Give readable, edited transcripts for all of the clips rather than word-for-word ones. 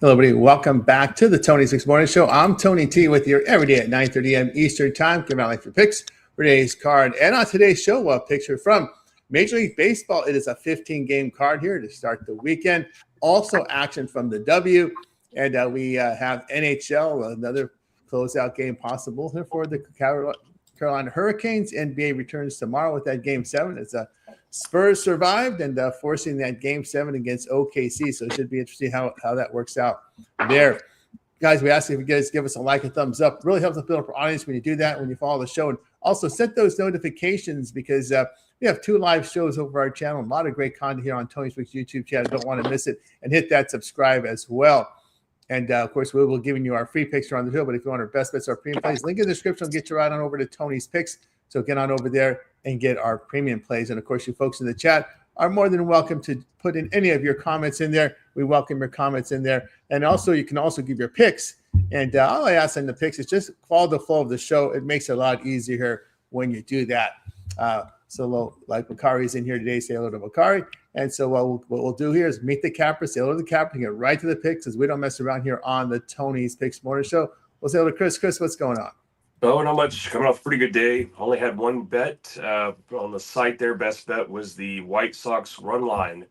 Hello, everybody. Welcome back to the Tony Six Morning Show. I'm Tony T with you every day at 9:30 a.m. Eastern Time. Giving out like your picks for today's card. And on today's show, a picture from Major League Baseball. It is a 15-game card here to start the weekend. Also, action from the W. And we have NHL, another closeout game possible here for the Carolina Hurricanes. NBA returns tomorrow with that Game 7. It's a Spurs survived and forcing that Game 7 against OKC. So it should be interesting how that works out there. Guys, we ask if you guys give us a like and thumbs up. Really helps us build up our audience when you do that, when you follow the show. And also set those notifications because we have 2 live shows over our channel. A lot of great content here on Tony's Week's YouTube channel. Don't want to miss it. And hit that subscribe as well. And, of course, we will be giving you our free picks on the show. But if you want our best bets, our premium plays, link in the description will get you right on over to Tony's Picks. So get on over there and get our premium plays. And, of course, you folks in the chat are more than welcome to put in any of your comments in there. We welcome your comments in there. And also, you can also give your picks. And all I ask in the picks is just follow the flow of the show. It makes it a lot easier when you do that. So, like Bakari's in here today, say hello to Bakari. And so what we'll do here is meet the capper, say hello to the capper, and get right to the picks because we don't mess around here on the Tony's Picks Morning Show. We'll say hello to Chris. Chris, what's going on? Oh, not much. Coming off a pretty good day. Only had one bet on the site there. Best bet was the White Sox run line.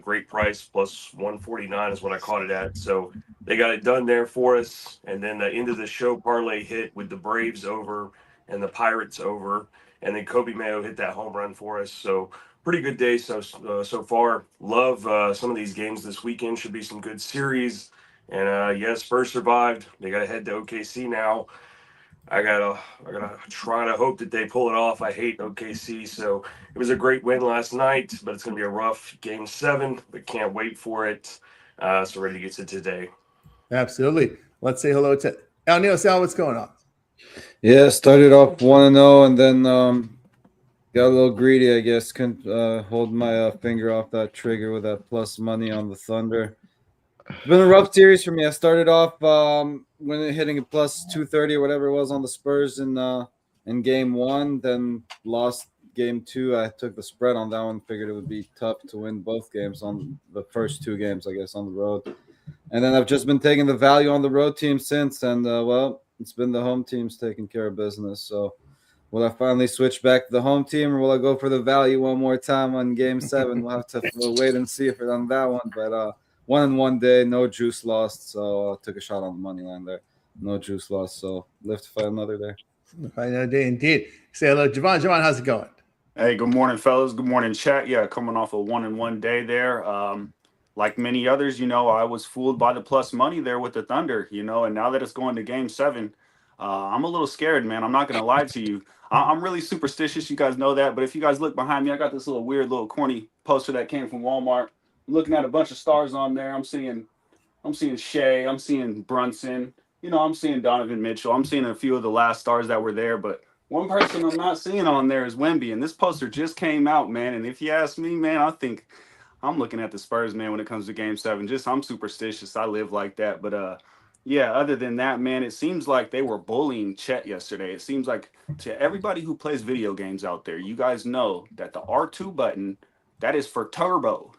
Great price, plus 149 is what I caught it at. So they got it done there for us. And then the end of the show parlay hit with the Braves over and the Pirates over. And then Kobe Mayo hit that home run for us. So pretty good day so far. Love some of these games this weekend. Should be some good series. And yes, Spurs survived. They got to head to OKC now. I gotta try to hope that they pull it off. I hate OKC, so it was a great win last night, but it's gonna be a rough Game 7. But can't wait for it. So ready to get to today. Absolutely. Let's say hello to Al Neil. Sal, what's going on? Yeah, started off 1-0 and then got a little greedy, I guess. Couldn't hold my finger off that trigger with that plus money on the Thunder. It's been a rough series for me. I started off when hitting a plus 230 or whatever it was on the Spurs in Game 1, then lost Game 2. I took the spread on that one, figured it would be tough to win both games on the first 2 games, I guess, on the road. And then I've just been taking the value on the road team since, and well, it's been the home teams taking care of business. So will I finally switch back to the home team, or will I go for the value one more time on Game 7? We'll have to wait and see if it's on that one, but 1 in 1 day, no juice lost, so I took a shot on the money line there. No juice lost, so live to fight another day. Fight another day indeed. Say hello, Javon. Javon, how's it going? Hey, good morning, fellas. Good morning, chat. Yeah, coming off a 1 in 1 day there. Like many others, I was fooled by the plus money there with the Thunder, and now that it's going to Game 7, I'm a little scared, man. I'm not going to lie to you. I'm really superstitious. You guys know that, but if you guys look behind me, I got this little weird little corny poster that came from Walmart. Looking at a bunch of stars on there. I'm seeing Shea, I'm seeing Brunson, I'm seeing Donovan Mitchell, I'm seeing a few of the last stars that were there, but one person I'm not seeing on there is Wemby, and this poster just came out, man. And if you ask me, man, I think I'm looking at the Spurs, man, when it comes to Game 7. I'm superstitious. I live like that. But yeah, other than that, man, it seems like they were bullying Chet yesterday. It seems like to everybody who plays video games out there, you guys know that the R2 button, that is for turbo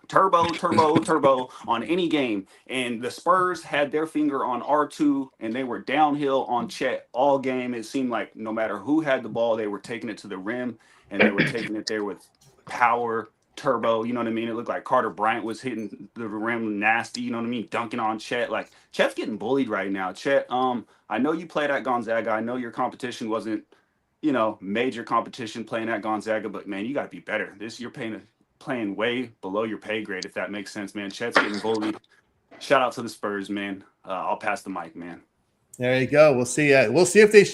on any game. And the Spurs had their finger on R2, and they were downhill on Chet all game. It seemed like no matter who had the ball, they were taking it to the rim, and they were taking it there with power, turbo. You know what I mean? It looked like Carter Bryant was hitting the rim nasty. You know what I mean? Dunking on Chet. Like, Chet's getting bullied right now. Chet, I know you played at Gonzaga. I know your competition wasn't, major competition playing at Gonzaga, but man, you got to be better. You're playing way below your pay grade, if that makes sense, man. Chet's getting bullied. Shout out to the Spurs, man. I'll pass the mic, man. There you go. We'll see. We'll see if they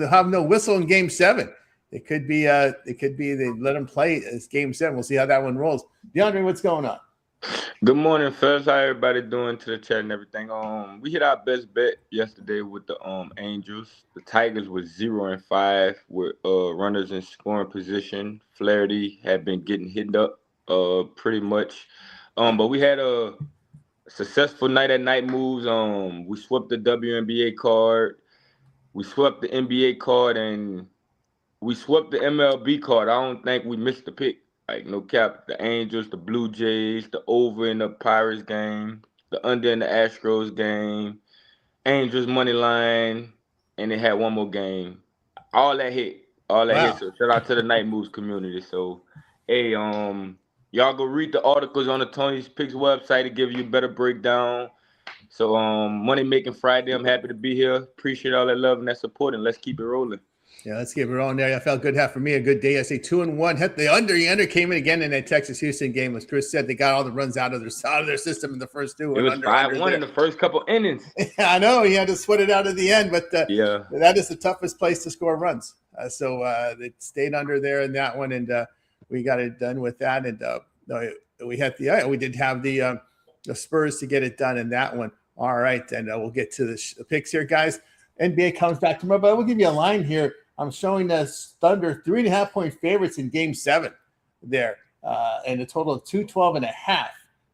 have no whistle in Game 7. It could be. They let them play as Game 7. We'll see how that one rolls. DeAndre, what's going on? Good morning, fellas. How everybody doing to the chat and everything? We hit our best bet yesterday with the Angels. The Tigers was 0-5 with runners in scoring position. Flaherty had been getting hit up pretty much. But we had a successful night at night moves. We swept the WNBA card. We swept the NBA card, and we swept the MLB card. I don't think we missed the pick. Like, no cap, the Angels, the Blue Jays, the over in the Pirates game. the under in the Astros game, Angels money line, and they had one more game. All that hit. All that hit. Wow. So shout out to the Night Moves community. So hey, y'all go read the articles on the Tony's Picks website to give you a better breakdown. So Money Making Friday, I'm happy to be here. Appreciate all that love and that support, and let's keep it rolling. Yeah, let's keep it rolling there. I felt good. Half for me, a good day. I say 2-1. Hit the under. The under came in again in that Texas Houston game. As Chris said, they got all the runs out of their system in the first two. It was 5-1 in the first couple innings. Yeah, I know. He had to sweat it out at the end, but Yeah. that is the toughest place to score runs. So they stayed under there in that one, and we got it done with that. And we did have the Spurs to get it done in that one. All right, and we'll get to the picks here, guys. NBA comes back tomorrow, but I will give you a line here. I'm showing us Thunder 3.5-point favorites in Game 7 there, and a total of 212.5,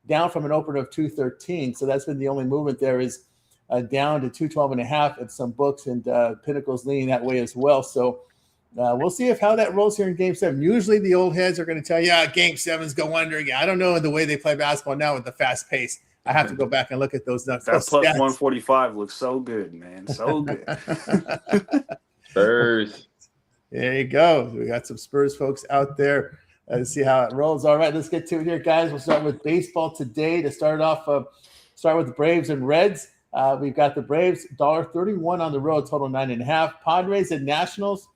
down from an opener of 213. So that's been the only movement there is down to 212.5 at some books, and Pinnacle's leaning that way as well. So we'll see how that rolls here in Game 7. Usually the old heads are going to tell you, Game 7's go under again. I don't know the way they play basketball now with the fast pace. I have to go back and look at those numbers. That plus 145 looks so good, man. So good. Spurs. There you go. We got some Spurs folks out there to see how it rolls. All right, let's get to it here, guys. We'll start with baseball today. To start off, start with the Braves and Reds. We've got the Braves, $1.31 on the road, total 9.5. Padres and Nationals,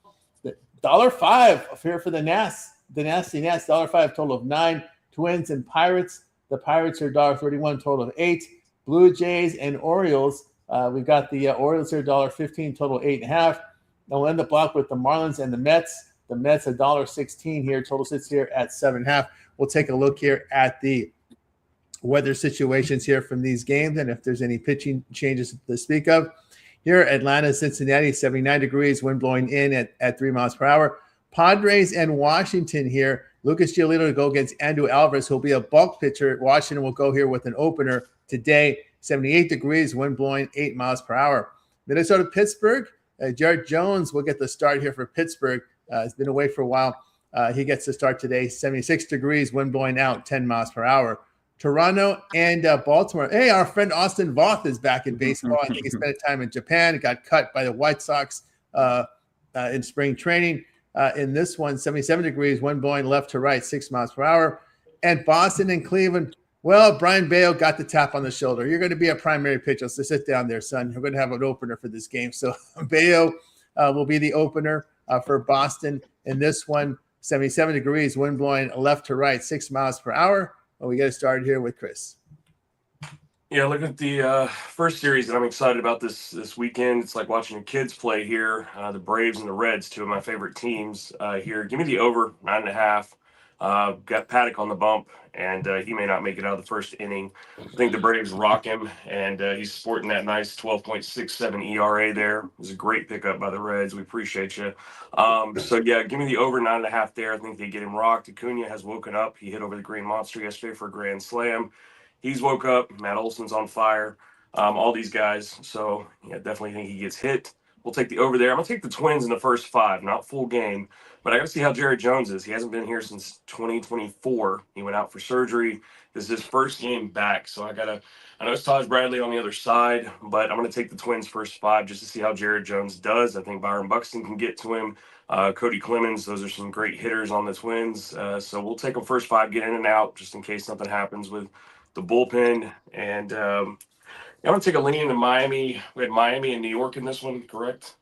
$1.05 here for the Nasty Nats, $1.05, total of 9. Twins and Pirates. The Pirates are $1.31, total of 8. Blue Jays and Orioles. We've got the Orioles here, $1.15, total 8.5. Now we'll end the block with the Marlins and the Mets. The Mets, $1.16 here. Total sits here at 7.5. We'll take a look here at the weather situations here from these games and if there's any pitching changes to speak of. Here, Atlanta, Cincinnati, 79 degrees, wind blowing in at 3 miles per hour. Padres and Washington here. Lucas Giolito to go against Andrew Alvarez, who'll be a bulk pitcher. Washington will go here with an opener today. 78 degrees, wind blowing 8 miles per hour. Minnesota, Pittsburgh. Jared Jones will get the start here for Pittsburgh. He's been away for a while. He gets the start today. 76 degrees, wind blowing out 10 miles per hour. Toronto and Baltimore. Hey, our friend Austin Voth is back in baseball. I think he spent time in Japan. Got cut by the White Sox in spring training. In this one, 77 degrees, wind blowing left to right, 6 miles per hour. And Boston and Cleveland. Well, Brian Bayo got the tap on the shoulder. You're going to be a primary pitcher, so sit down there, son. We're going to have an opener for this game. So Bayo will be the opener for Boston in this one. 77 degrees, wind blowing left to right, 6 miles per hour. Well, we get started here with Chris. Yeah, looking at the first series that I'm excited about this weekend. It's like watching the kids play here. The Braves and the Reds, two of my favorite teams here. Give me the over, 9.5. Got Paddock on the bump, and he may not make it out of the first inning. I think the Braves rock him, and he's sporting that nice 12.67 ERA there. It was a great pickup by the Reds. We appreciate you. So, yeah, give me the over 9.5 there. I think they get him rocked. Acuna has woken up. He hit over the Green Monster yesterday for a grand slam. He's woke up. Matt Olson's on fire. All these guys. So, yeah, definitely think he gets hit. We'll take the over there. I'm going to take the Twins in the first 5, not full game. But I got to see how Jared Jones is. He hasn't been here since 2024. He went out for surgery. This is his first game back. So I know it's Taj Bradley on the other side, but I'm going to take the Twins first 5 just to see how Jared Jones does. I think Byron Buxton can get to him. Cody Clemens, those are some great hitters on the Twins. So we'll take them first 5, get in and out just in case something happens with the bullpen. And I'm going to take a lean into Miami. We had Miami and New York in this one, correct?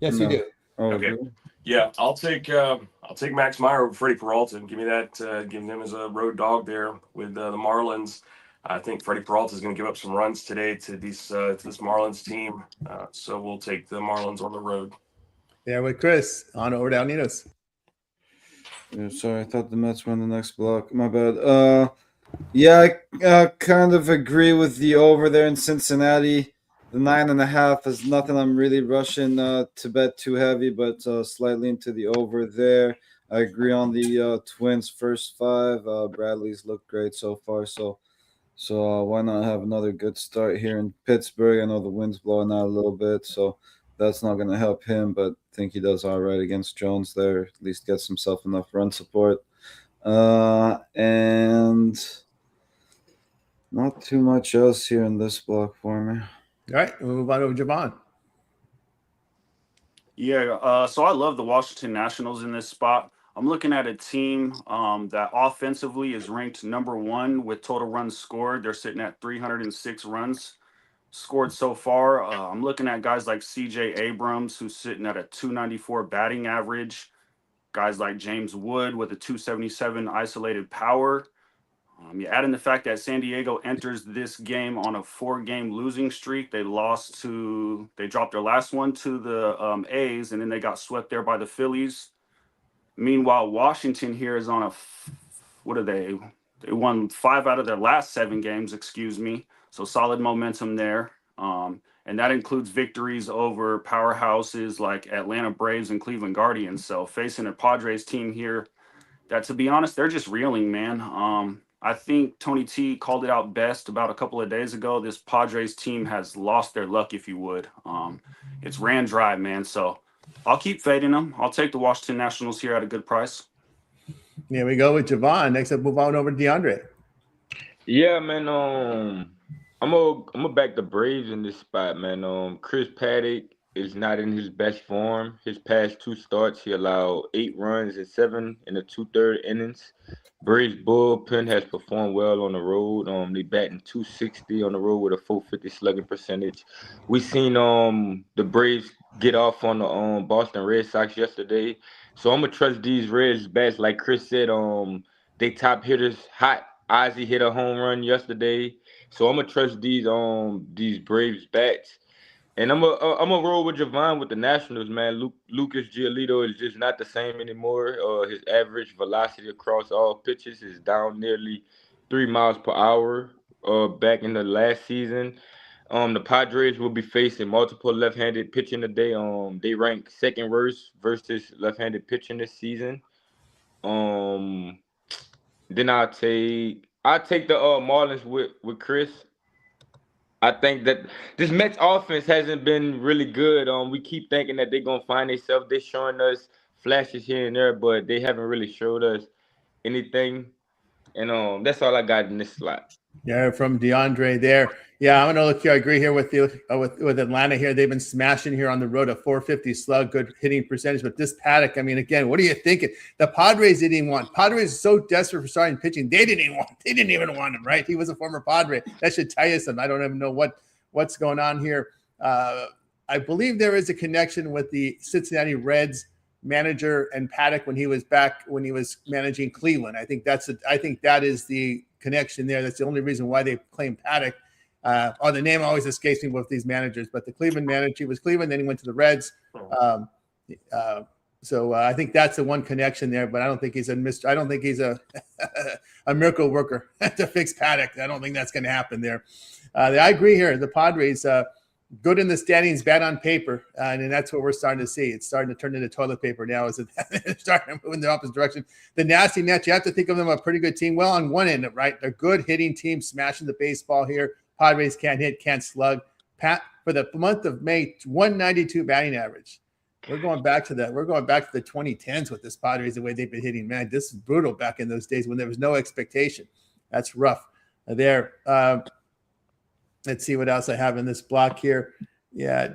Yes, you do. Oh, Okay. really? Yeah, I'll take Max Meyer over Freddie Peralta. Give me that. Give him as a road dog there with the Marlins. I think Freddie Peralta is going to give up some runs today to this Marlins team. So we'll take the Marlins on the road. Yeah, with Chris on over to Alnitos. Yeah, sorry, I thought the Mets were on the next block. My bad. Yeah, I kind of agree with the over there in Cincinnati. The 9.5 is nothing I'm really rushing to bet too heavy, but slightly into the over there. I agree on the Twins first 5. Bradley's looked great so far, so why not have another good start here in Pittsburgh? I know the wind's blowing out a little bit, so that's not going to help him, but I think he does all right against Jones there. At least gets himself enough run support. And Not too much else here in this block for me. All right, we'll move on over to Javon. Yeah, so I love the Washington Nationals in this spot. I'm looking at a team that offensively is ranked number 1 with total runs scored. They're sitting at 306 runs scored so far. I'm looking at guys like CJ Abrams, who's sitting at a 294 batting average. Guys like James Wood with a 277 isolated power. You add in the fact that San Diego enters this game on a 4-game losing streak. They dropped their last one to the A's, and then they got swept there by the Phillies. Meanwhile, Washington here is on what are they? They won 5 out of their last 7 games, excuse me. So solid momentum there. And that includes victories over powerhouses like Atlanta Braves and Cleveland Guardians. So facing a Padres team here that, to be honest, they're just reeling, man. I think Tony T called it out best about a couple of days ago. This Padres team has lost their luck, if you would. It's ran dry, man. So I'll keep fading them. I'll take the Washington Nationals here at a good price. Here we go with Javon. Next up, move on over to DeAndre. Yeah, man. I'm gonna back the Braves in this spot, man. Chris Paddock is not in his best form. His past 2 starts, he allowed 8 runs and 7 in the 2/3 innings. Braves bullpen has performed well on the road. They batting .260 on the road with a .450 slugging percentage. We seen the Braves get off on the Boston Red Sox yesterday. So I'm gonna trust these Reds bats. Like Chris said, they top hitters hot. Ozzie hit a home run yesterday. So I'm gonna trust these Braves bats. And I'm gonna roll with Javon with the Nationals, man. Lucas Giolito is just not the same anymore. His average velocity across all pitches is down nearly 3 miles per hour. Back in the last season, the Padres will be facing multiple left-handed pitching today. They rank second worst versus left-handed pitching this season. Then I'll take the Marlins with Chris. I think that this Mets offense hasn't been really good. We keep thinking that they're gonna find themselves. They're showing us flashes here and there, but they haven't really showed us anything. And that's all I got in this slot. Yeah, from DeAndre there. Yeah, I'm gonna look here. I agree here with you with Atlanta here. They've been smashing here on the road, a .450 slug, good hitting percentage. But this Paddock, I mean, again, what are you thinking? The Padres didn't even want. Padres are so desperate for starting pitching. They didn't even want him, right? He was a former Padre. That should tell you something. I don't even know what's going on here. I believe there is a connection with the Cincinnati Reds manager and Paddock when he was managing Cleveland. I think that is the connection there. That's the only reason why they claim Paddock. The name always escapes me with these managers, but the Cleveland manager, he was Cleveland, then he went to the Reds. So I think that's the one connection there, but I don't think he's a a miracle worker to fix Paddock. I don't think that's going to happen there. I agree here. The Padres, good in the standings, bad on paper, and that's what we're starting to see. It's starting to turn into toilet paper now as it's starting to move in the opposite direction. The Nasty Nets, you have to think of them a pretty good team. Well, on one end, right? They're good hitting team, smashing the baseball here. Padres can't hit, can't slug. For the month of May, 192 batting average. We're going back to that. We're going back to the 2010s with this Padres, the way they've been hitting. Man, this is brutal back in those days when there was no expectation. That's rough there. Let's see what else I have in this block here. Yeah,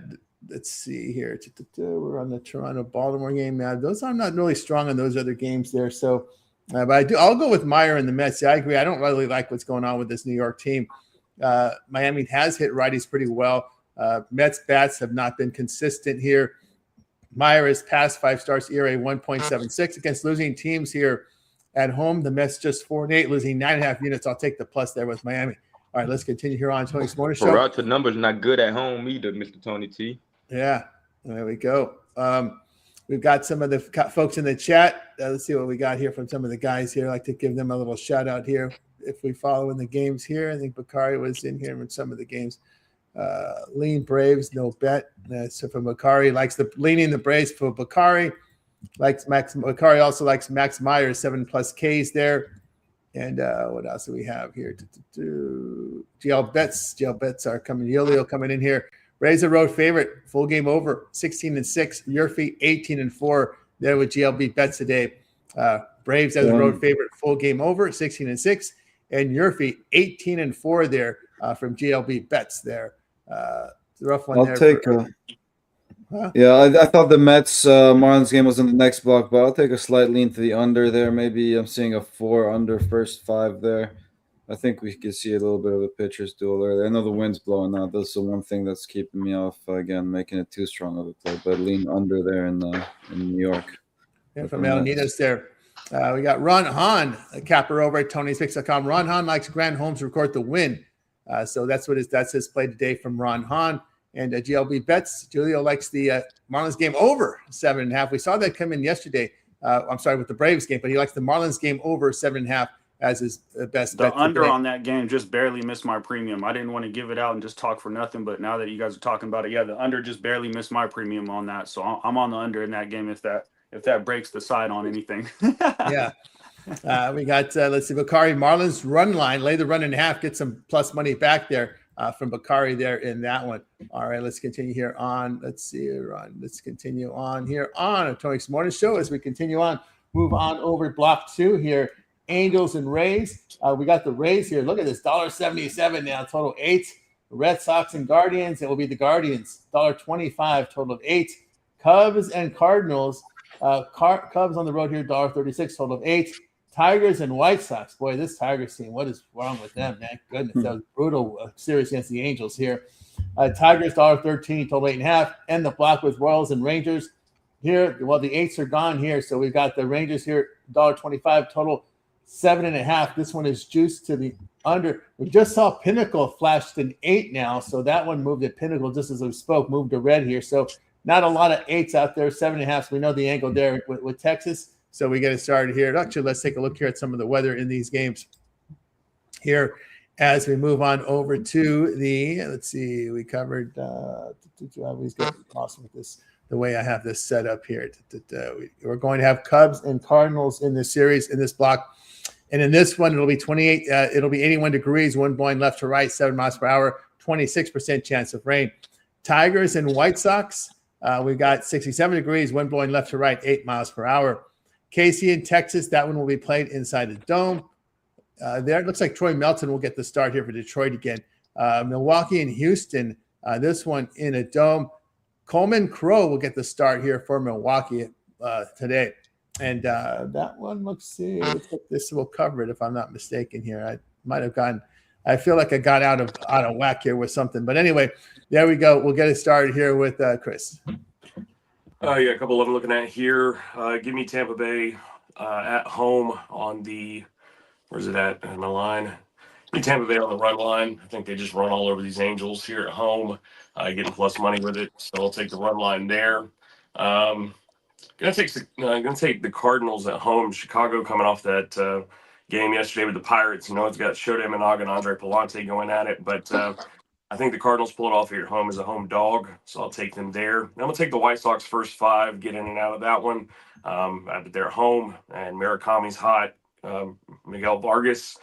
let's see here. We're on the Toronto-Baltimore game now. I'm not really strong on those other games there. So, but I'll go with Meyer and the Mets. Yeah, I agree. I don't really like what's going on with this New York team. Miami has hit righties pretty well. Mets bats have not been consistent here. Meyer is past 5 starts, ERA 1.76 against losing teams here at home. The Mets just 4-8, losing 9.5 units. I'll take the plus there with Miami. All right, let's continue here on Tony's Morning Show. Peralta numbers not good at home either, Mr. Tony T. Yeah, there we go. We've got some of the folks in the chat. Let's see what we got here from some of the guys here. I'd like to give them a little shout out here. If we follow in the games here, I think Bakari was in here in some of the games. Lean Braves, no bet. So from Bakari, likes leaning the Braves for Bakari. Bakari also likes Max Meyer, 7+ Ks there. And what else do we have here? GL bets are coming. Yolio coming in here. Rays a road favorite, full game over, 16-6. Murphy 18-4. There with GLB bets today. Braves as a road favorite, full game over, 16-6. and Murphy 18-4 there from GLB bets there. It's a rough one. I'll take Huh? Yeah, I thought the Mets Marlins game was in the next block, but I'll take a slight lean to the under there. Maybe I'm seeing a 4 under first 5 there. I think we could see a little bit of a pitcher's duel early. I know the wind's blowing out. That's the one thing that's keeping me off again, making it too strong of a play. But lean under there in New York. And from Leonidas there. We got Ron Hahn, a capper over at Tony'sPicks.com. Ron Hahn likes Grant Holmes to record the win. So that's his play today from Ron Hahn. And GLB bets, Julio likes the Marlins game over 7.5. We saw that come in yesterday. With the Braves game, but he likes the Marlins game over 7.5 as his best bet. The under on that game just barely missed my premium. I didn't want to give it out and just talk for nothing, but now that you guys are talking about it, yeah, the under just barely missed my premium on that. So I'm on the under in that game if that breaks the side on anything. Yeah. We got, let's see, Bakari Marlins run line, lay the run in half, get some plus money back there from Bakari there in that one. All right, let's continue here on, let's continue on here on Tony's Morning Show as we continue on, move on over block 2 here. Angels and Rays. We got the Rays here. Look at this, $1.77 now, total 8. Red Sox and Guardians, it will be the Guardians, $1.25, total of 8. Cubs and Cardinals. Cubs on the road here, $1.36, total of 8. Tigers and White Sox. Boy, this Tigers team, what is wrong with them, man? Goodness, that was brutal series against the Angels here. Tigers, $1.13, total 8.5. And the block with Royals and Rangers. Here, well, the 8s are gone here, so we've got the Rangers here, $1.25, total 7.5. This one is juiced to the under. We just saw Pinnacle flashed an 8 now, so that one moved to Pinnacle just as we spoke, moved to red here. So not a lot of 8s out there, 7.5. So we know the angle there with Texas. So we get it started here. Actually, let's take a look here at some of the weather in these games here as we move on over to the, let's see, we covered, I always get lost with this, the way I have this set up here. We're going to have Cubs and Cardinals in this series, in this block. And in this one, it'll be 81 degrees, wind blowing left to right, 7 miles per hour, 26% chance of rain. Tigers and White Sox, we've got 67 degrees, wind blowing left to right, 8 miles per hour. KC in Texas, that one will be played inside the dome. There, it looks like Troy Melton will get the start here for Detroit again. Milwaukee and Houston, this one in a dome. Coleman Crow will get the start here for Milwaukee today. And that one, let's see, this will cover it if I'm not mistaken here. I might have gotten, I feel like I got out of whack here with something. But anyway, there we go. We'll get it started here with Chris. Yeah, a couple of them looking at here. Give me Tampa Bay at home on the, where's it at in my line? Give me Tampa Bay on the run line. I think they just run all over these Angels here at home, getting plus money with it. So I'll take the run line there. Gonna take the Cardinals at home. Chicago coming off that game yesterday with the Pirates. You know, it's got Shohei Imanaga and Andre Palante going at it, but I think the Cardinals pull it off here at home as a home dog, so I'll take them there. I'm gonna take the White Sox first 5, get in and out of that one. But they're home, and Murakami's hot. Miguel Vargas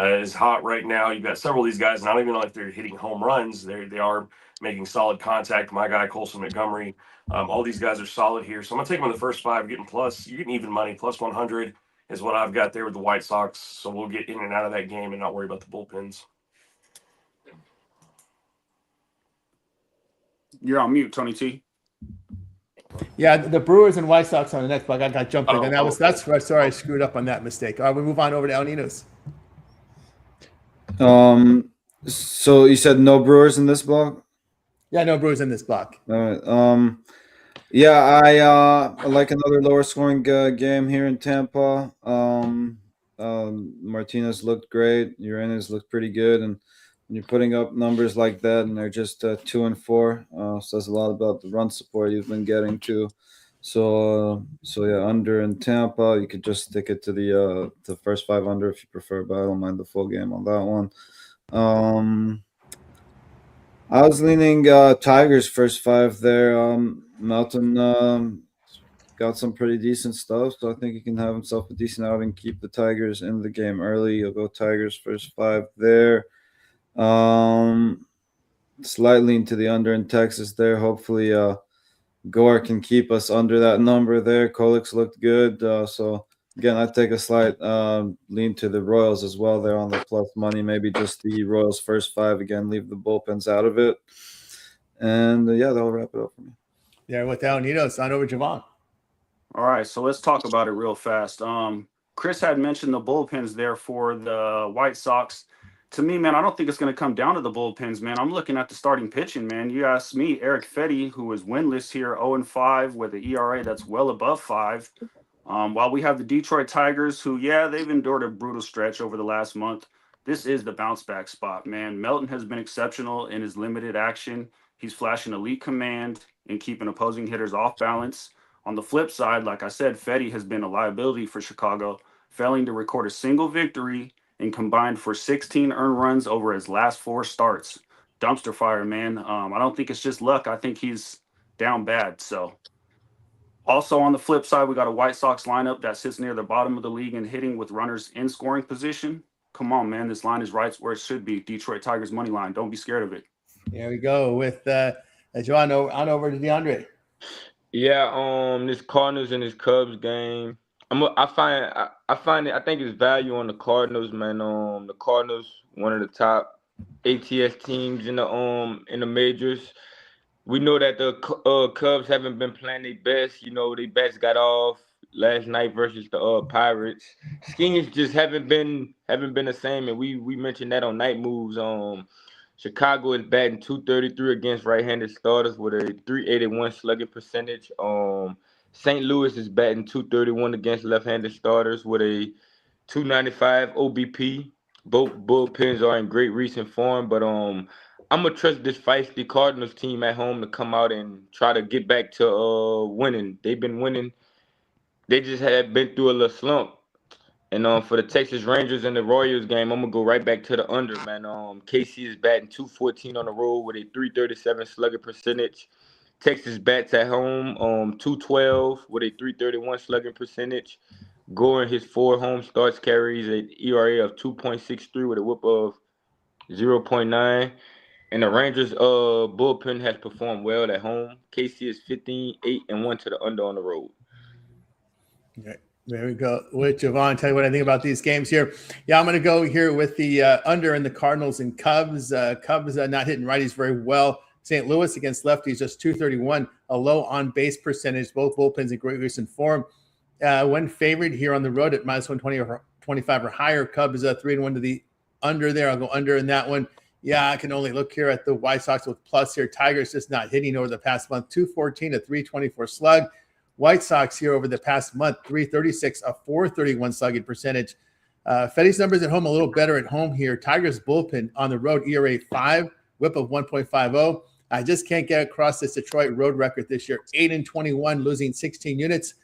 is hot right now. You've got several of these guys, and I don't even know if they're hitting home runs. They are making solid contact. My guy Colson Montgomery. All these guys are solid here. So I'm going to take them in the first 5, getting plus. You're getting even money. Plus 100 is what I've got there with the White Sox. So we'll get in and out of that game and not worry about the bullpens. You're on mute, Tony T. Yeah, the Brewers and White Sox on the next block. I got jumped in. And that's where I screwed up on that mistake. All right, we move on over to El Ninos. So you said no Brewers in this block? Yeah, no Brewers in this block. All right. Yeah, I like another lower scoring game here in Tampa. Martinez looked great. Uranus looked pretty good, and when you're putting up numbers like that, and they're just 2 and 4, says a lot about the run support you've been getting too. So yeah, under in Tampa, you could just stick it to the first 5 under if you prefer, but I don't mind the full game on that one. I was leaning Tigers first 5 there. Melton got some pretty decent stuff, so I think he can have himself a decent outing, keep the Tigers in the game early. You'll go Tigers first 5 there. Slightly into the under in Texas there. Hopefully Gore can keep us under that number there. Kolix looked good, so Again, I take a slight lean to the Royals as well. They're on the plus money. Maybe just the Royals first 5 again. Leave the bullpens out of it, and that'll wrap it up for me. Yeah, with El Nino, it's on over Javon. All right, so let's talk about it real fast. Chris had mentioned the bullpens there for the White Sox. To me, man, I don't think it's going to come down to the bullpens, man. I'm looking at the starting pitching, man. You ask me, Eric Fetty, who is winless here, 0-5 with an ERA that's well above 5. While we have the Detroit Tigers, who, they've endured a brutal stretch over the last month. This is the bounce back spot, man. Melton has been exceptional in his limited action. He's flashing elite command and keeping opposing hitters off balance. On the flip side, like I said, Fetty has been a liability for Chicago, failing to record a single victory and combined for 16 earned runs over his last 4 starts. Dumpster fire, man. I don't think it's just luck. I think he's down bad. So, also on the flip side, we got a White Sox lineup that sits near the bottom of the league and hitting with runners in scoring position. Come on, man. This line is right where it should be. Detroit Tigers money line. Don't be scared of it. There we go with Joan on over to DeAndre. Yeah, this Cardinals and this Cubs game. I think it's value on the Cardinals, man. The Cardinals, one of the top ATS teams in the majors. We know that the Cubs haven't been playing their best. You know, their best got off last night versus the Pirates. Schemes just haven't been the same, and we mentioned that on Night Moves. Chicago is batting .233 against right-handed starters with a .381 slugging percentage. St. Louis is batting .231 against left-handed starters with a .295 OBP. Both bullpens are in great recent form, but I'm gonna trust this feisty Cardinals team at home to come out and try to get back to winning. They've been winning. They just had been through a little slump. And for the Texas Rangers and the Royals game, I'm gonna go right back to the under, man. KC is batting .214 on the road with a .337 slugging percentage. Texas bats at home .212 with a .331 slugging percentage. Gore in his 4 home starts carries an ERA of 2.63 with a whip of 0.9. And the Rangers bullpen has performed well at home. KC is 15-8-1 to the under on the road. Okay. There we go. With Javon, tell you what I think about these games here. Yeah, I'm going to go here with the under in the Cardinals and Cubs. Cubs not hitting righties very well. St. Louis against lefties, just .231, a low on-base percentage. Both bullpens in great recent form. When favored here on the road at -120 or 25 or higher. Cubs 3-1 to the under there. I'll go under in that one. Yeah, I can only look here at the White Sox with plus here. Tigers just not hitting over the past month. .214 to .324 slug. White Sox here over the past month, .336, a .431 slugging percentage. Fetty's numbers at home a little better at home here. Tigers bullpen on the road, ERA 5, whip of 1.50. I just can't get across this Detroit road record this year. 8-21, losing 16 units.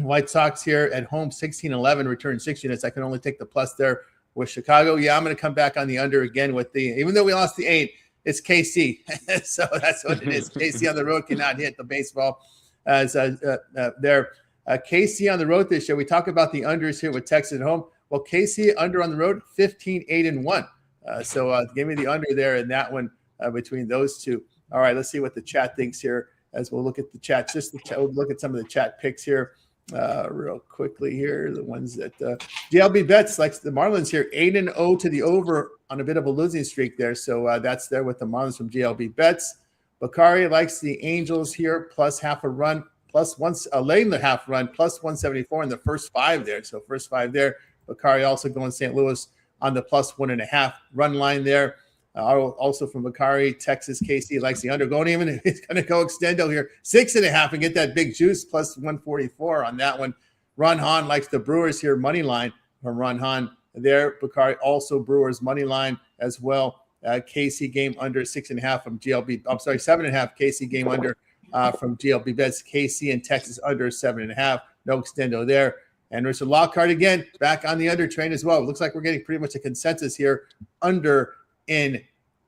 White Sox here at home, 16-11, return 6 units. I can only take the plus there with Chicago. Yeah, I'm going to come back on the under again with even though we lost the 8, it's KC. So that's what it is. KC on the road cannot hit the baseball. As KC on the road this year, we talk about the unders here with Texas at home. Well, KC under on the road, 15-8-1. So give me the under there in that one between those two. All right, let's see what the chat thinks here as we'll look at the chat. We'll look at some of the chat picks here real quickly here. The ones that GLB Bets likes the Marlins here, 8-0 to the over on a bit of a losing streak there. So that's there with the Marlins from GLB Bets. Bakari likes the Angels here, plus half a run, plus once late in the half run, plus 174 in the first 5 there. So first 5 there. Bakari also going St. Louis on the plus 1.5 run line there. Also from Bakari, Texas, KC likes the under. Going even, it's going to go extendo here, 6.5 and get that big juice, plus 144 on that one. Ron Hahn likes the Brewers here, money line from Ron Hahn there. Bakari also Brewers money line as well. KC game under 6.5 from GLB. I'm sorry, 7.5 KC game under from GLB Bets. KC and Texas under 7.5. No extendo there. And Richard Lockhart again back on the under train as well. It looks like we're getting pretty much a consensus here under in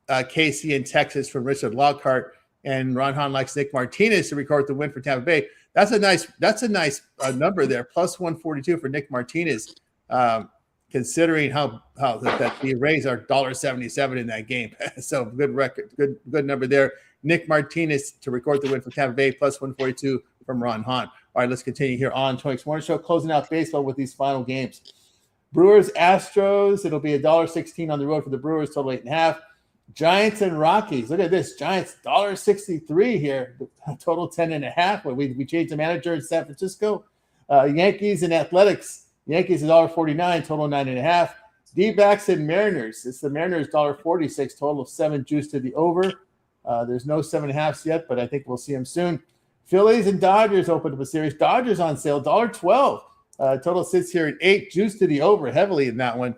KC and Texas from Richard Lockhart. And Ron Hahn likes Nick Martinez to record the win for Tampa Bay. That's a nice number there. Plus 142 for Nick Martinez. Considering how that the Rays are $1.77 in that game. So good record, good number there. Nick Martinez to record the win for Tampa Bay, plus 142 from Ron Hahn. All right, let's continue here on 26 Morning Show, closing out baseball with these final games. Brewers, Astros, it'll be $1.16 on the road for the Brewers, total 8.5. Giants and Rockies. Look at this. Giants, $1.63 here, total 10.5. We changed the manager in San Francisco. Yankees and Athletics. Yankees $1.49, total 9.5. D-backs and Mariners. It's the Mariners $1.46, total of 7 juice to the over. There's no 7.5s yet, but I think we'll see them soon. Phillies and Dodgers open up a series. Dodgers on sale, $1.12. Total sits here at 8, juice to the over heavily in that one.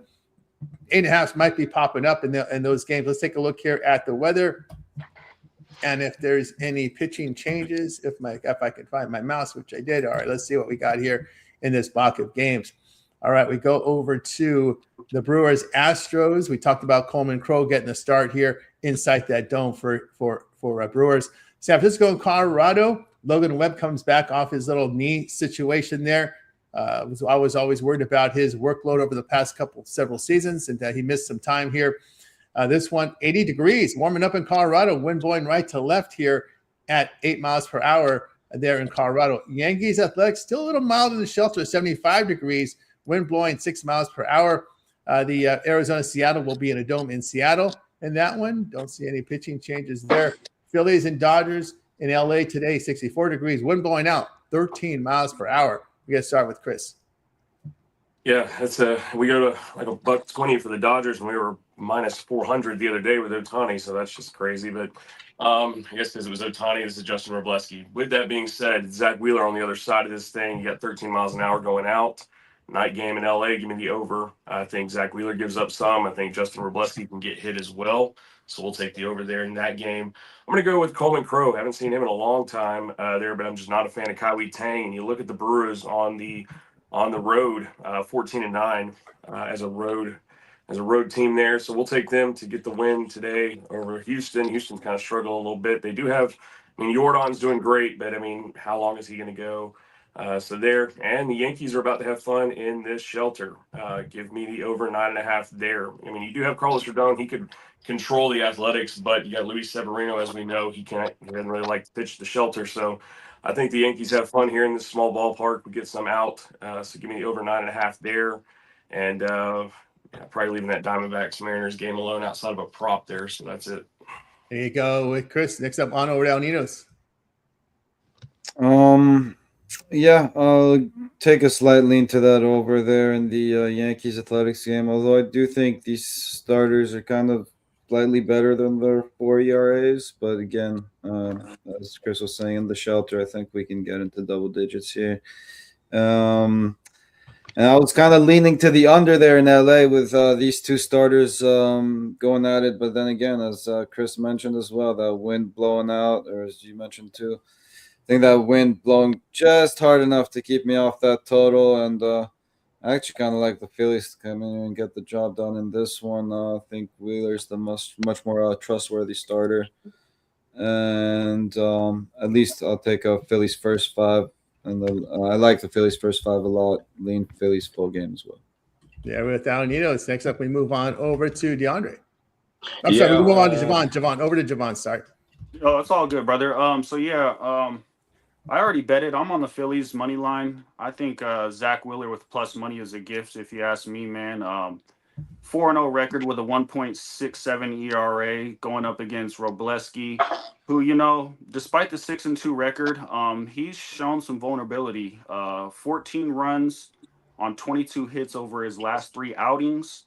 8.5s might be popping up in those games. Let's take a look here at the weather. And if there's any pitching changes, if I can find my mouse, which I did. All right, let's see what we got here in this block of games. All right, we go over to the Brewers Astros. We talked about Coleman Crow getting a start here inside that dome for Brewers. San Francisco and Colorado. Logan Webb comes back off his little knee situation there. I was always worried about his workload over the past several seasons, and he missed some time here. This one, 80 degrees, warming up in Colorado, wind blowing right to left here at 8 miles per hour there in Colorado. Yankees Athletics, still a little mild in the shelter, 75 degrees, wind blowing 6 miles per hour. The Arizona Seattle will be in a dome in Seattle. In that one, don't see any pitching changes there. Phillies and Dodgers in LA today, 64 degrees, wind blowing out 13 miles per hour. We got to start with Chris. Yeah, we go to like $1.20 for the Dodgers, and we were minus 400 the other day with Ohtani, so that's just crazy. But I guess because it was Ohtani, this is Justin Robleski. With that being said, Zach Wheeler on the other side of this thing, you got 13 miles an hour going out. Night game in LA, give me the over. I think Zach Wheeler gives up some. I think Justin Robleski can get hit as well. So we'll take the over there in that game. I'm going to go with Coleman Crow. Haven't seen him in a long time there, but I'm just not a fan of Kaiwi Tang. And you look at the Brewers on the road, 14-9 as a road team there. So we'll take them to get the win today over Houston. Houston's kind of struggling a little bit. They do have, Jordan's doing great, but how long is he going to go? So there, and the Yankees are about to have fun in this shelter. Give me the over 9.5 there. You do have Carlos Rodon. He could control the Athletics, but you got Luis Severino, as we know, he doesn't really like to pitch the shelter. So I think the Yankees have fun here in this small ballpark. We get some out. So give me the over 9.5 there. And probably leaving that Diamondbacks Mariners game alone outside of a prop there. So that's it. There you go with Chris. Next up, on over to Alninos. Yeah, I'll take a slight lean to that over there in the Yankees Athletics game. Although I do think these starters are kind of slightly better than their 4 ERAs. But again, as Chris was saying, in the shelter, I think we can get into double digits here. And I was kind of leaning to the under there in LA with these two starters going at it. But then again, as Chris mentioned as well, that wind blowing out, or as you mentioned too, I think that wind blowing just hard enough to keep me off that total. And I actually kind of like the Phillies to come in and get the job done in this one. I think Wheeler's the much more trustworthy starter. And at least I'll take a Phillies first 5. And I like the Phillies first 5 a lot. Lean Phillies full game as well. Yeah, with Alninos. Next up, we move on over to DeAndre. Sorry, we move on to Javon. Javon, over to Javon. Sorry. Oh, it's all good, brother. I already bet it. I'm on the Phillies money line. I think Zach Wheeler with plus money is a gift, if you ask me, man. 4-0 record with a 1.67 ERA going up against Robleski, who, despite the 6-2 record, he's shown some vulnerability. 14 runs on 22 hits over his last 3 outings.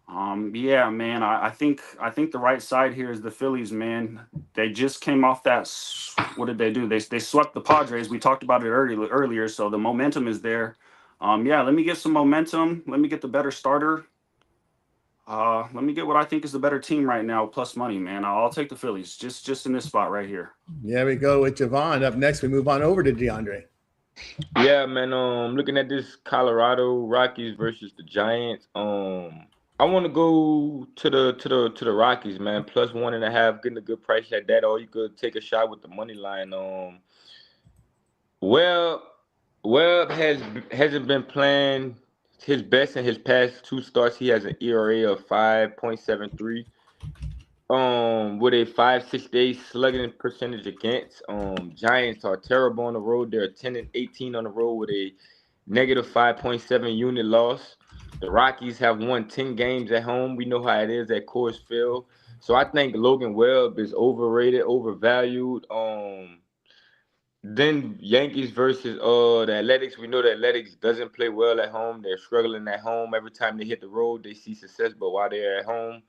Yeah, man, I think the right side here is the Phillies, man. They just came off that. What did they do? They swept the Padres. We talked about it earlier, so the momentum is there. Yeah, let me get some momentum. Let me get the better starter. Let me get what I think is the better team right now, plus money, man. I'll take the Phillies just in this spot right here. Yeah, we go with Javon. Up next, we move on over to DeAndre. Yeah, man. Looking at this Colorado Rockies versus the Giants. I want to go to the Rockies, man. Plus 1.5, getting a good price at that. Or you could take a shot with the money line. Webb hasn't been playing his best in his past 2 starts. He has an ERA of 5.73. with a 5.68 slugging percentage against. Giants are terrible on the road. They're 10-18 on the road with a negative 5.7 unit loss. The Rockies have won 10 games at home. We know how it is at Coors Field. So I think Logan Webb is overrated, overvalued. Then Yankees versus the Athletics. We know the Athletics doesn't play well at home. They're struggling at home. Every time they hit the road, they see success, but while they're at home,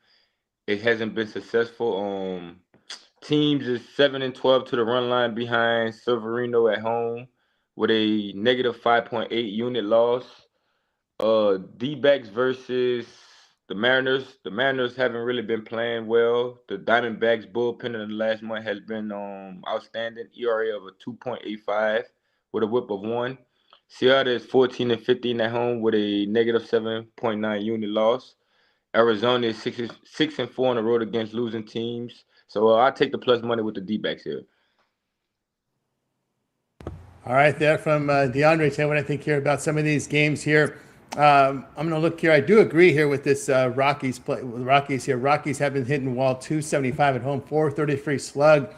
it hasn't been successful. Teams is 7-12 to the run line behind Severino at home with a negative 5.8 unit loss. D-backs versus the Mariners. The Mariners haven't really been playing well. The Diamondbacks bullpen in the last month has been outstanding. ERA of a 2.85 with a whip of 1. Seattle is 14-15 at home with a negative 7.9 unit loss. Arizona is 6-4 on the road against losing teams. So I'll take the plus money with the D-backs here. All right, there from DeAndre. Tell what I think here about some of these games here. I'm going to look here. I do agree here with this Rockies play. Rockies here. Rockies have been hitting wall 275 at home, 433 slug.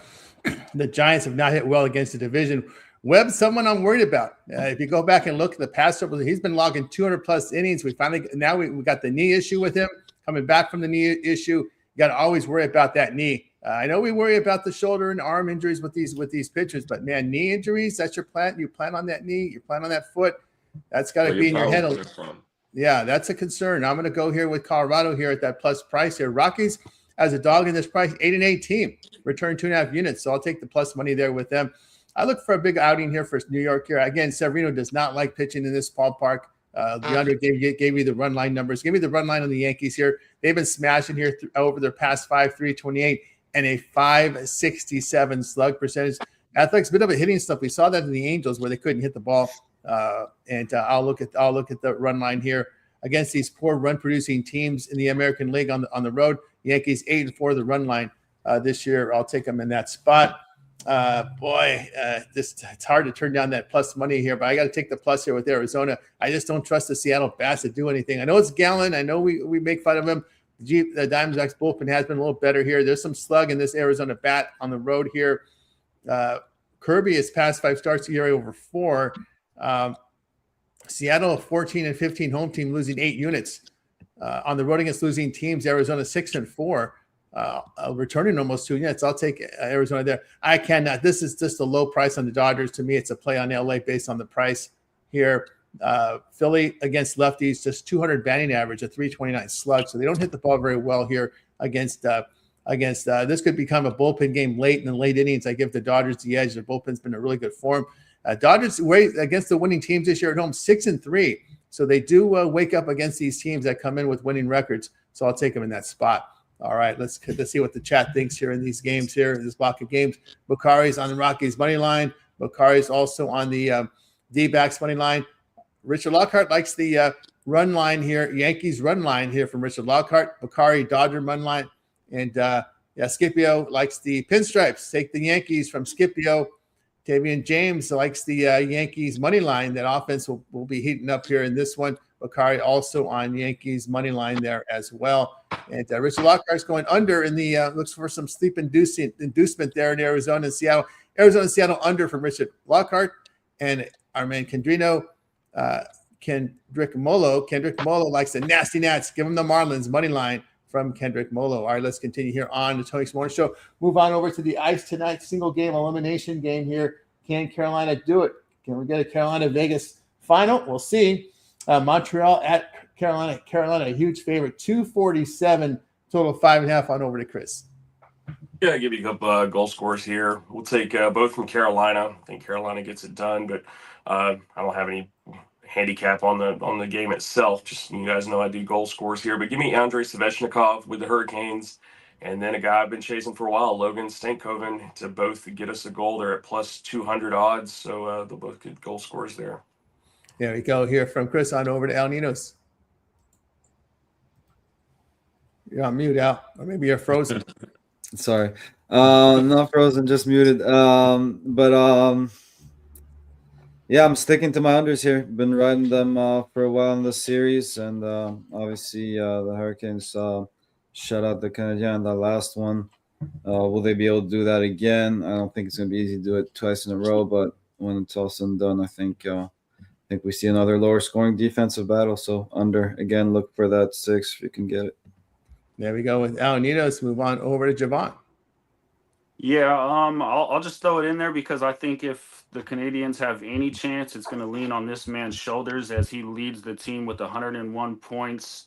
The Giants have not hit well against the division. Webb, someone I'm worried about. If you go back and look at the past several, he's been logging 200 plus innings. We got the knee issue with him coming back from the knee issue. You got to always worry about that knee. I know we worry about the shoulder and arm injuries with these pitchers, but man, knee injuries, that's your plan. You plan on that knee, you plan on that foot. That's got to be in your head. Yeah, that's a concern. I'm going to go here with Colorado here at that plus price here. Rockies as a dog in this price, 8-8 team, return 2.5 units. So I'll take the plus money there with them. I look for a big outing here for New York here. Again, Severino does not like pitching in this ballpark. DeAndre gave me the run line numbers. Give me the run line on the Yankees here. They've been smashing here over their past 5, 328 and a 5.67 slug percentage. Athletics, a bit of a hitting stuff. We saw that in the Angels where they couldn't hit the ball. I'll look at the run line here against these poor run producing teams in the American League on the road. Yankees 8-4 the run line this year. I'll take them in that spot. It's hard to turn down that plus money here, but I got to take the plus here with Arizona. I just don't trust the Seattle Bats to do anything. I know it's Gallen. I know we make fun of him. The Diamondbacks bullpen has been a little better here. There's some slug in this Arizona bat on the road here. Kirby has passed 5 starts, ERA over 4. Seattle, 14-15 home team, losing 8 units. On the road against losing teams, Arizona 6-4, returning almost 2 units. I'll take Arizona there. I cannot. This is just a low price on the Dodgers. To me, it's a play on LA based on the price here. Philly against lefties, just 200 batting average, a 329 slug. So they don't hit the ball very well here against this could become a bullpen game late in the late innings. I give the Dodgers the edge. Their bullpen's been in really good form. Dodgers against the winning teams this year at home, 6-3. So they do wake up against these teams that come in with winning records. So I'll take them in that spot. All right, let's see what the chat thinks here in these games here, in this block of games. Bakari's on the Rockies money line. Bakari's also on the D-backs money line. Richard Lockhart likes the run line here, Yankees run line here from Richard Lockhart. Bakari, Dodger run line. And Scipio likes the pinstripes. Take the Yankees from Scipio. Tavian James likes the Yankees money line. That offense will be heating up here in this one. Bakari also on Yankees money line there as well. And Richard Lockhart's going under in the looks for some sleep inducement there in Arizona and Seattle. Arizona and Seattle under from Richard Lockhart and our man Kendrick Molo. Kendrick Molo likes the nasty Nats. Give him the Marlins money line from Kendrick Molo. All right, let's continue here on the Tony's Morning Show. Move on over to the ice tonight. Single game elimination game here. Can Carolina do it? Can we get a Carolina-Vegas final? We'll see. Montreal at Carolina. Carolina, a huge favorite. 247, total 5.5 on over to Chris. Yeah, I'll give you a couple goal scores here. We'll take both from Carolina. I think Carolina gets it done, but I don't have any handicap on the game itself. Just you guys know I do goal scores here, but give me Andrei Svechnikov with the Hurricanes, and then a guy I've been chasing for a while, Logan Stankoven, to both get us a goal. They're at plus 200 odds, so they'll both get goal scores there. There we go here from Chris on over to Al Ninos. You're on mute, Al, or maybe you're frozen. Sorry, not frozen, just muted. Yeah, I'm sticking to my unders here. Been riding them for a while in this series, and obviously the Hurricanes shut out the Canadiens in the last one. Will they be able to do that again? I don't think it's going to be easy to do it twice in a row, but when it's all said and done, I think we see another lower scoring defensive battle. So under, again, look for that 6 if you can get it. There we go with Alanitos. Move on over to Javon. Yeah, I'll just throw it in there because I think if the Canadians have any chance, it's going to lean on this man's shoulders as he leads the team with 101 points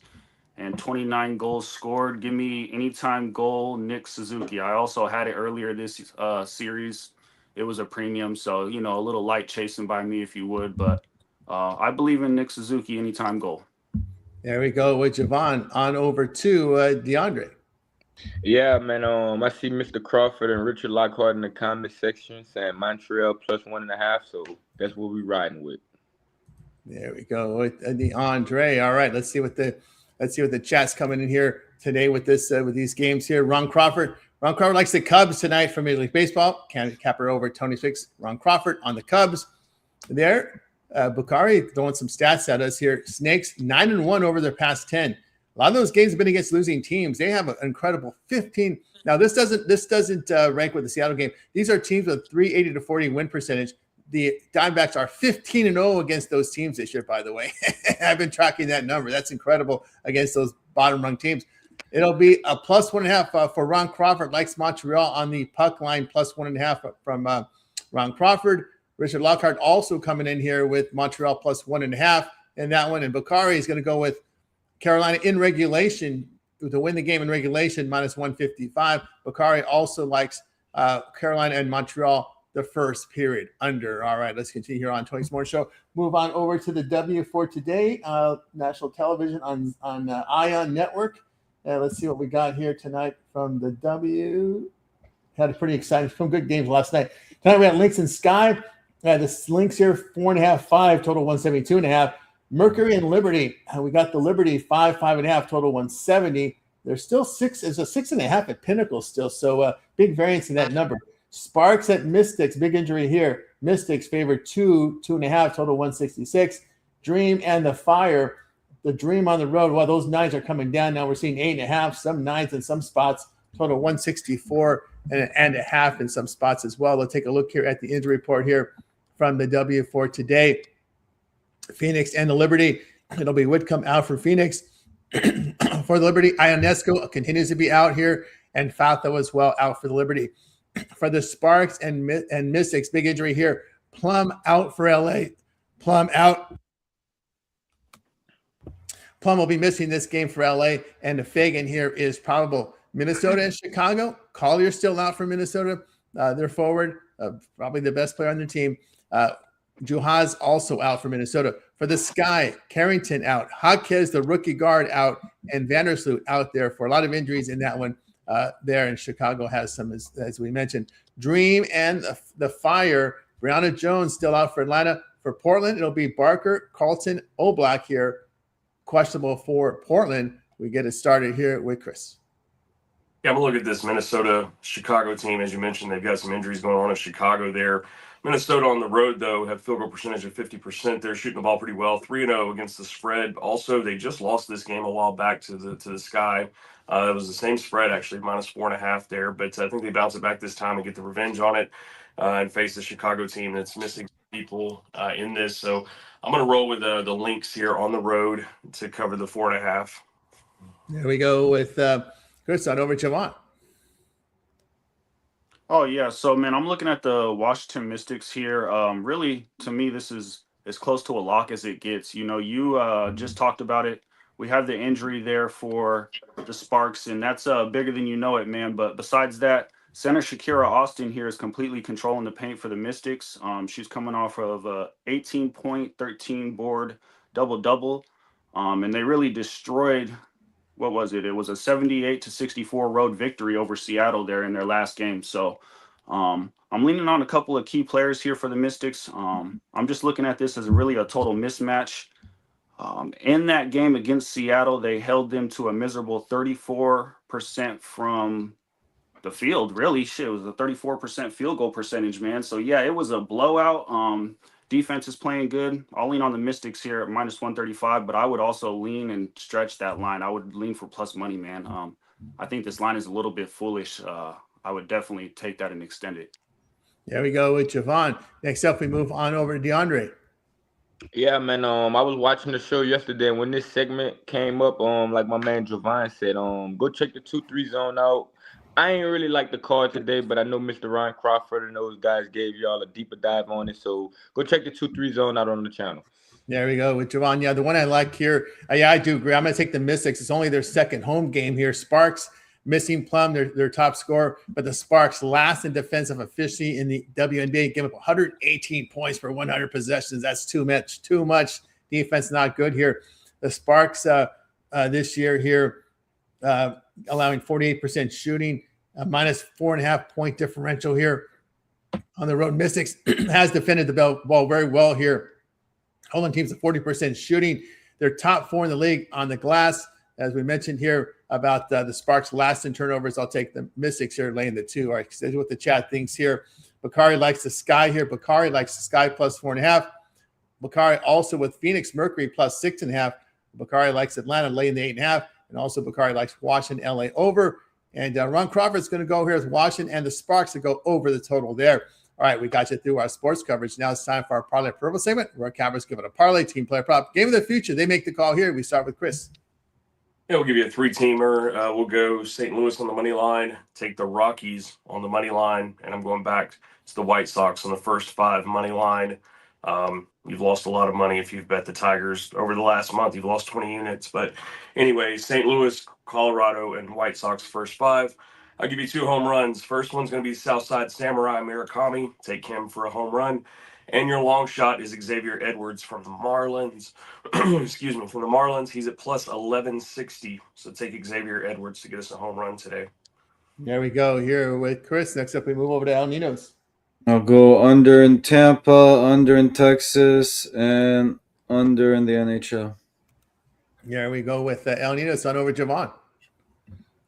and 29 goals scored. Give me anytime goal, Nick Suzuki. I also had it earlier this series. It was a premium, so, you know, a little light chasing by me if you would, but I believe in Nick Suzuki anytime goal. There we go with Javon. On over to DeAndre. Yeah, man. I see Mr. Crawford and Richard Lockhart in the comment section saying Montreal plus 1.5. So that's what we riding with. There we go with DeAndre. All right, let's see what the chat's coming in here today with this with these games here. Ron Crawford likes the Cubs tonight for Major League Baseball. Capper over Tony Fix. Ron Crawford on the Cubs. There, Bukhari throwing some stats at us here. Snakes 9-1 over their past 10. A lot of those games have been against losing teams. They have an incredible 15. Now this doesn't rank with the Seattle game. These are teams with 380 to 40 win percentage. The Diamondbacks are 15-0 against those teams this year, by the way. I've been tracking that number. That's incredible against those bottom rung teams. It'll be a plus 1.5 for Ron Crawford. Likes Montreal on the puck line, plus 1.5 from Ron Crawford. Richard Lockhart also coming in here with Montreal plus 1.5 in that one. And Bukhari is going to go with Carolina in regulation to win the game in regulation, minus 155. Bukhari also likes Carolina and Montreal the first period under. All right, let's continue here on Tony's Morning Show. Move on over to the W for today, national television on Ion Network. Let's see what we got here tonight from the W. Had a pretty exciting, some good games last night. Tonight we had Lynx and Sky. The Lynx here 4.5, 5, total 172.5. Mercury and Liberty. We got the Liberty 5, 5.5, total 170. There's still 6. There's a 6.5 at Pinnacle still. So big variance in that number. Sparks at Mystics. Big injury here. Mystics favored 2, 2.5, total 166. Dream and the Fire. The Dream on the road. Well, those 9s are coming down now. We're seeing 8.5, some 9s in some spots. Total 164 and a half in some spots as well. Let's take a look here at the injury report here from the W for today. Phoenix and the Liberty. It'll be Whitcomb out for Phoenix. For the Liberty, Ionesco continues to be out here, and Falco as well out for the Liberty. For the Sparks and Mystics, big injury here. Plum out for LA. Plum out. Plum will be missing this game for LA, and the Fagan here is probable. Minnesota and Chicago. Collier's still out for Minnesota. They're forward, probably the best player on their team. Juhaz also out for Minnesota. For the Sky, Carrington out. Hodges, the rookie guard, out. And Vandersloot out there for a lot of injuries in that one there. And Chicago has some, as we mentioned. Dream and the Fire. Brianna Jones still out for Atlanta. For Portland, it'll be Barker, Carlton, Oblak here. Questionable for Portland. We get it started here with Chris. Yeah, I'm going to look at this Minnesota-Chicago team. As you mentioned, they've got some injuries going on in Chicago there. Minnesota on the road, though, have field goal percentage of 50%. They're shooting the ball pretty well, 3-0 against the spread. Also, they just lost this game a while back to the Sky. It was the same spread, actually, minus 4.5 there. But I think they bounce it back this time and get the revenge on it and face the Chicago team that's missing people in this. So I'm going to roll with the Lynx here on the road to cover the 4.5. There we go with Chris on over Javon. Oh, yeah. So, man, I'm looking at the Washington Mystics here. Really, to me, this is as close to a lock as it gets. You know, you just talked about it. We have the injury there for the Sparks, and that's bigger than you know it, man. But besides that, center Shakira Austin here is completely controlling the paint for the Mystics. She's coming off of a 18-point, 13-board double-double, and they really destroyed – what was it? It was a 78-64 road victory over Seattle there in their last game. So I'm leaning on a couple of key players here for the Mystics. I'm just looking at this as really a total mismatch. In that game against Seattle, they held them to a miserable 34% from the field. Really, shit, it was a 34% field goal percentage, man. So, yeah, it was a blowout. Defense is playing good. I'll lean on the Mystics here at minus 135, but I would also lean and stretch that line. I would lean for plus money, man. I think this line is a little bit foolish. I would definitely take that and extend it. There we go with Javon. Next up, we move on over to DeAndre. Yeah, man. I was watching the show yesterday. When this segment came up, like my man Javon said, go check the 2-3 zone out. I ain't really like the card today, but I know Mr. Ron Crawford and those guys gave y'all a deeper dive on it. So go check the 2-3 zone out on the channel. There we go with Javon. Yeah, the one I like here. Yeah, I do agree. I'm going to take the Mystics. It's only their second home game here. Sparks missing Plum, their top scorer, but the Sparks last in defensive efficiency in the WNBA, give up 118 points per 100 possessions. That's too much. Too much. Defense not good here. The Sparks this year here allowing 48% shooting, minus 4.5 point differential here on the road. Mystics has defended the ball very well here. Holding teams at 40% shooting. They're top 4 in the league on the glass. As we mentioned here about the Sparks last in turnovers, I'll take the Mystics here laying the 2. All right, this is what the chat thinks here. Bakari likes the Sky here. Bakari likes the Sky plus 4.5. Bakari also with Phoenix Mercury plus 6.5. Bakari likes Atlanta laying the 8.5. And also Bakari likes Washington, LA over. And Ron Crawford's going to go here with Washington and the Sparks to go over the total there. All right, we got you through our sports coverage. Now it's time for our Parlay Purple segment, where our cameras give it a parlay, team player prop, game of the future. They make the call here. We start with Chris. Yeah, we'll give you a 3-teamer. We'll go St. Louis on the money line, take the Rockies on the money line, and I'm going back to the White Sox on the first 5 money line. You've lost a lot of money if you've bet the Tigers over the last month. You've lost 20 units. But anyway, St. Louis, Colorado, and White Sox first 5. I'll give you 2 home runs. First one's going to be Southside Samurai Murakami. Take him for a home run. And your long shot is Xavier Edwards from the Marlins. Excuse me, from the Marlins. He's at plus 1160. So take Xavier Edwards to get us a home run today. There we go here with Chris. Next up, we move over to El Ninos. I'll go under in Tampa, under in Texas, and under in the NHL. There we go with El Ninos on over Javon.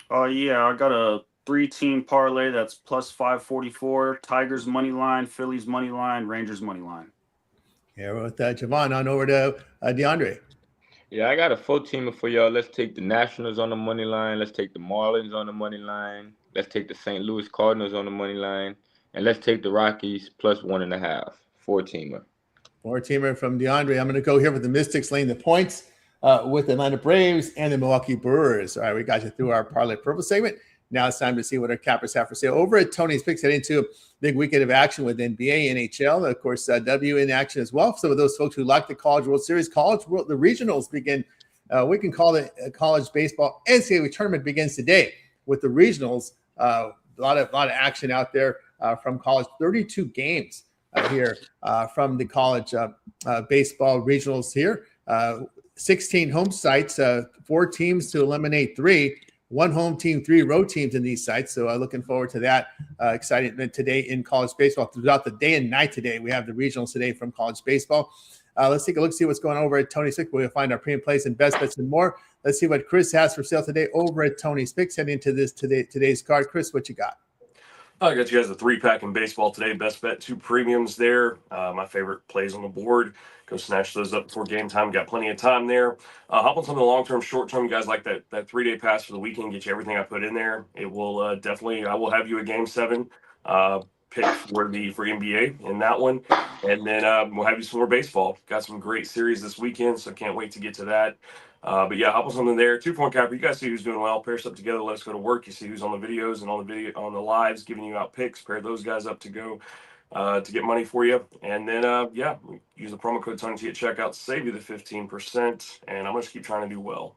Yeah, I got a 3-team parlay that's plus 544. Tigers money line, Phillies money line, Rangers money line. Here with Javon on over to DeAndre. Yeah, I got a 4-teamer for y'all. Let's take the Nationals on the money line. Let's take the Marlins on the money line. Let's take the St. Louis Cardinals on the money line. And let's take the Rockies plus 1.5. 4-teamer. 4-teamer from DeAndre. I'm going to go here with the Mystics laying the points with the Atlanta Braves and the Milwaukee Brewers. All right, we got you through our Parlay Purple segment. Now it's time to see what our cappers have for sale. Over at Tony's Picks, heading into a big weekend of action with NBA, NHL, of course, W in action as well. Some of those folks who like the College World Series, the regionals begin. We can call it college baseball. NCAA tournament begins today with the regionals. A lot of action out there from college. 32 games here from the college baseball regionals here. 16 home sites, 4 teams to eliminate 3. 1 home team, 3 road teams in these sites. So looking forward to that excitement today in college baseball. Throughout the day and night today, we have the regionals today from college baseball. Let's take a look, see what's going on over at Tony's Picks. We'll find our premium plays and best bets and more. Let's see what Chris has for sale today over at Tony's Picks. Heading into today's card. Chris, what you got? I got you guys a 3-pack in baseball today. Best bet 2 premiums there. My favorite plays on the board. Go snatch those up before game time. Got plenty of time there. Hop on some of the long-term, short-term. You guys like that 3-day pass for the weekend. Get you everything I put in there. It will definitely. I will have you a game 7 pick for NBA in that one, and then we'll have you some more baseball. Got some great series this weekend, so can't wait to get to that. But yeah, hop on something there. 2-point capper. You guys see who's doing well. Pair us up together. Let's go to work. You see who's on the videos and on the lives, giving you out picks. Pair those guys up to go to get money for you. And then use the promo code TONYT at checkout. Save you the 15%. And I'm gonna just keep trying to do well.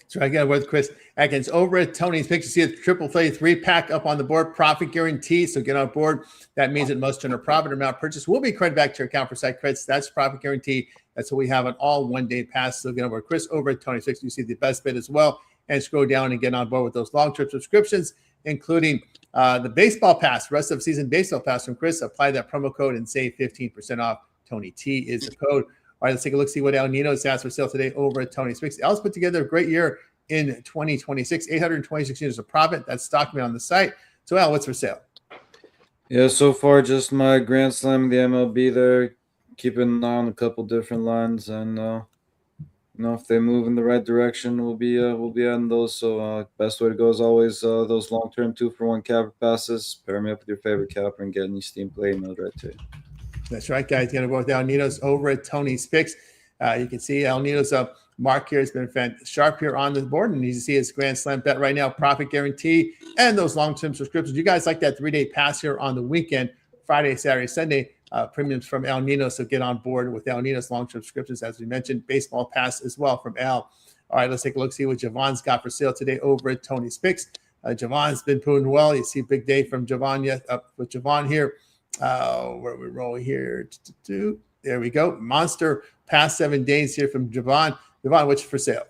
So again with Chris Atkins over at Tony's Picks. You see a triple play 3-pack up on the board, profit guarantee. So get on board. That means it must turn a profit amount purchase will be credited back to your account for site credits. That's profit guarantee. That's what we have on all 1-day pass. So get over to Chris over at Tony's Picks. You see the best bid as well, and scroll down and get on board with those long-term subscriptions, including the baseball pass, rest of season baseball pass from Chris. Apply that promo code and save 15% off. Tony T is the code. All right, let's take a look, see what El Nino's has for sale today over at Tony's Picks. El's put together a great year in 2026, 826 units of profit. That's documented on the site. So, El, what's for sale? Yeah, so far just my Grand Slam in the MLB there. Keeping an eye on a couple different lines and if they move in the right direction, we'll be on those. So best way to go is always those long-term 2-for-1 capper passes. Pair me up with your favorite capper and get any steam play mode right to you. That's right, guys. Going to go with El Nino's over at Tony's Picks. You can see El Nino's mark here has been sharp here on the board, and you see his Grand Slam bet right now, profit guarantee, and those long-term subscriptions. You guys like that 3-day pass here on the weekend, Friday, Saturday, Sunday, premiums from El Nino. So get on board with El Nino's long-term subscriptions, as we mentioned, baseball pass as well from El. All right, let's take a look, see what Javon's got for sale today over at Tony's Picks. Javon's been doing well. You see a big day from Javon up with Javon here. Where we roll here. There we go. Monster past 7 days here from Javon. Javon, what's for sale?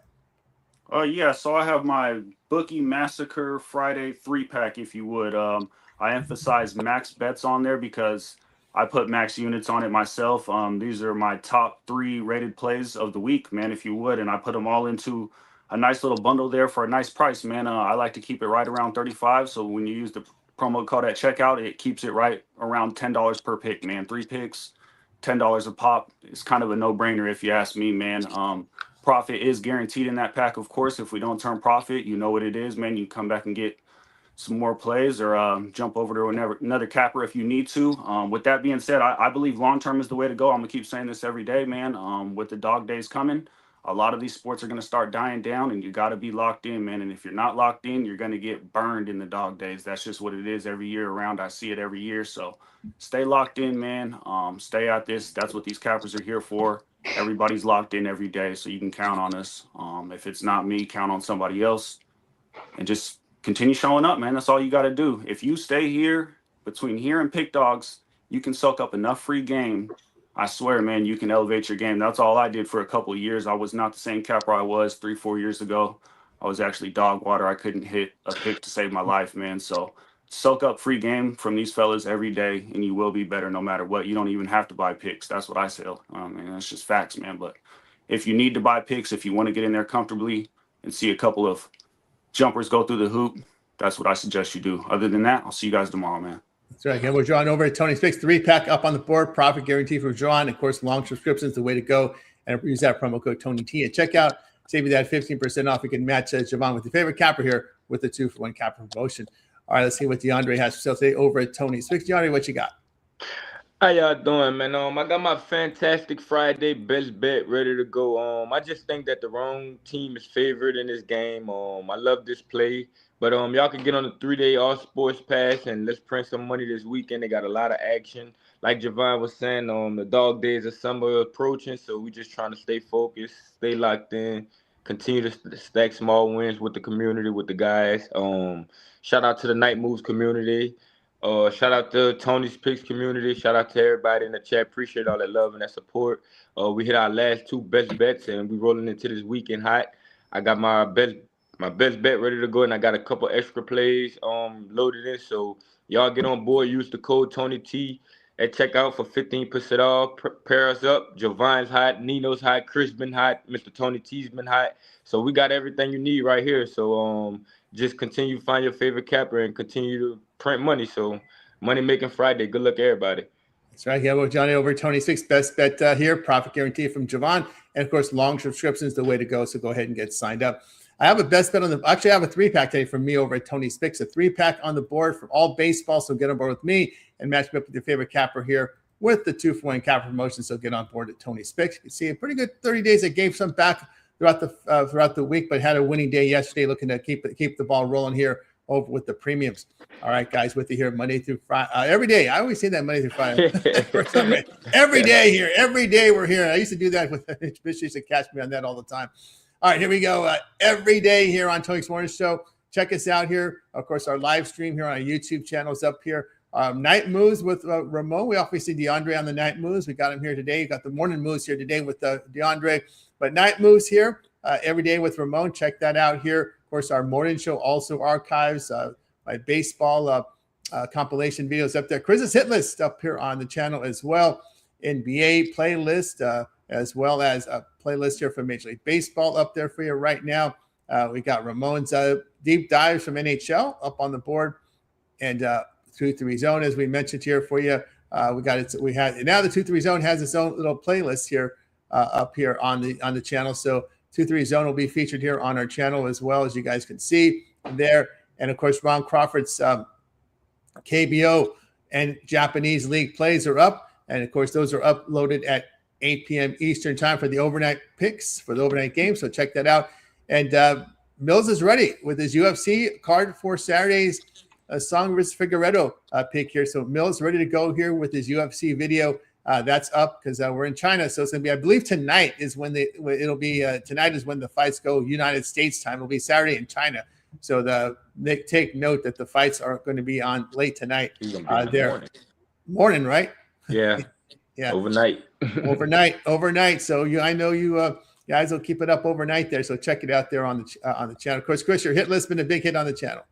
Yeah, so I have my Bookie Massacre Friday 3-pack, if you would. I emphasize max bets on there because I put max units on it myself. These are my top 3 rated plays of the week, man, if you would, and I put them all into a nice little bundle there for a nice price, man. I like to keep it right around 35, so when you use the promo code at checkout, it keeps it right around $10 per pick, man. 3 picks, $10 a pop. It's kind of a no-brainer if you ask me, man. Profit is guaranteed in that pack, of course. If we don't turn profit, you know what it is, man. You can come back and get some more plays or jump over to another capper if you need to. With that being said, I believe long-term is the way to go. I'm going to keep saying this every day, man. With the dog days coming, a lot of these sports are going to start dying down, and you got to be locked in, man. And if you're not locked in, you're going to get burned in the dog days. That's just what it is every year around. I see it every year. So stay locked in, man. Stay at this. That's what these cappers are here for. Everybody's locked in every day, so you can count on us. If it's not me, count on somebody else. And just continue showing up, man. That's all you got to do. If you stay here, between here and Pick Dogs, you can soak up enough free game. I swear, man, you can elevate your game. That's all I did for a couple of years. I was not the same capper I was 3-4 years ago. I was actually dog water. I couldn't hit a pick to save my life, man. So soak up free game from these fellas every day, and you will be better no matter what. You don't even have to buy picks. That's what I sell. That's just facts, man. But if you need to buy picks, if you want to get in there comfortably and see a couple of jumpers go through the hoop, that's what I suggest you do. Other than that, I'll see you guys tomorrow, man. That's right. Again, we're drawing over at Tony's Picks. 3-pack up on the board. Profit guarantee from John. Of course, long subscriptions the way to go. And use that promo code TonyT at checkout. Save you that 15% off. You can match Javon with your favorite capper here with the 2-for-1 capper promotion. All right, let's see what DeAndre has for sale today over at Tony's Picks. DeAndre, what you got? How y'all doing, man? I got my fantastic Friday best bet ready to go. I just think that the wrong team is favored in this game. I love this play. But y'all can get on the 3-day all sports pass and let's print some money this weekend. They got a lot of action. Like Javon was saying, the dog days of summer approaching, so we just trying to stay focused, stay locked in, continue to stack small wins with the community, with the guys. Shout out to the Night Moves community. Shout out to Tony's Picks community. Shout out to everybody in the chat. Appreciate all that love and that support. We hit our last 2 best bets, and we rolling into this weekend hot. I got my best bet ready to go, and I got a couple extra plays loaded in. So y'all get on board. Use the code TonyT at checkout for 15% off. Pair us up. Javon's hot, Nino's hot, Chris been hot, Mr. Tony T's been hot. So we got everything you need right here. So just continue to find your favorite capper and continue to print money. So money making Friday. Good luck, everybody. That's right. Yeah, well, Johnny over 26 best bet here. Profit guarantee from Javon. And of course, long subscriptions the way to go. So go ahead and get signed up. I have a best bet I have a 3-pack today from me over at Tony's Picks. A 3-pack on the board for all baseball. So get on board with me and match me up with your favorite capper here with the 2-for-1 capper promotion. So get on board at Tony's Picks. You can see a pretty good 30 days. I gave some back throughout the week, but had a winning day yesterday. Looking to keep the ball rolling here over with the premiums. All right, guys, with you here Monday through Friday, every day. I always say that Monday through Friday. Every day here, every day we're here. I used to do that with Bishop used to catch me on that all the time. All right, here we go. Every day here on Tony's Morning Show. Check us out here. Of course, our live stream here on our YouTube channel is up here. Night Moves with Ramon. We often see DeAndre on the Night Moves. We got him here today. We got the Morning Moves here today with DeAndre. But Night Moves here every day with Ramon. Check that out here. Of course, our morning show also archives my baseball compilation videos up there. Chris's hit list up here on the channel as well. NBA playlist as well as a playlist here from Major League Baseball up there for you right now. We got Ramon's deep dives from NHL up on the board, and 2-3 zone as we mentioned here for you. Now the 2-3 zone has its own little playlist here up here on the channel. So 2-3 zone will be featured here on our channel as well, as you guys can see there. And of course, Ron Crawford's KBO and Japanese League plays are up. And of course, those are uploaded at 8 p.m. Eastern time for the overnight picks for the overnight game. So check that out. And Mills is ready with his UFC card for Saturday's Song vs. Figueredo pick here. So Mills ready to go here with his UFC video. That's up because we're in China. So it's going to be, I believe tonight is when tonight is when the fights go United States time. It'll be Saturday in China. So take note that the fights are going to be on late tonight. Morning, right? Yeah. Yeah. Overnight. overnight. So I know you guys will keep it up overnight there. So check it out there on the channel. Of course, Chris, your hit list has been a big hit on the channel.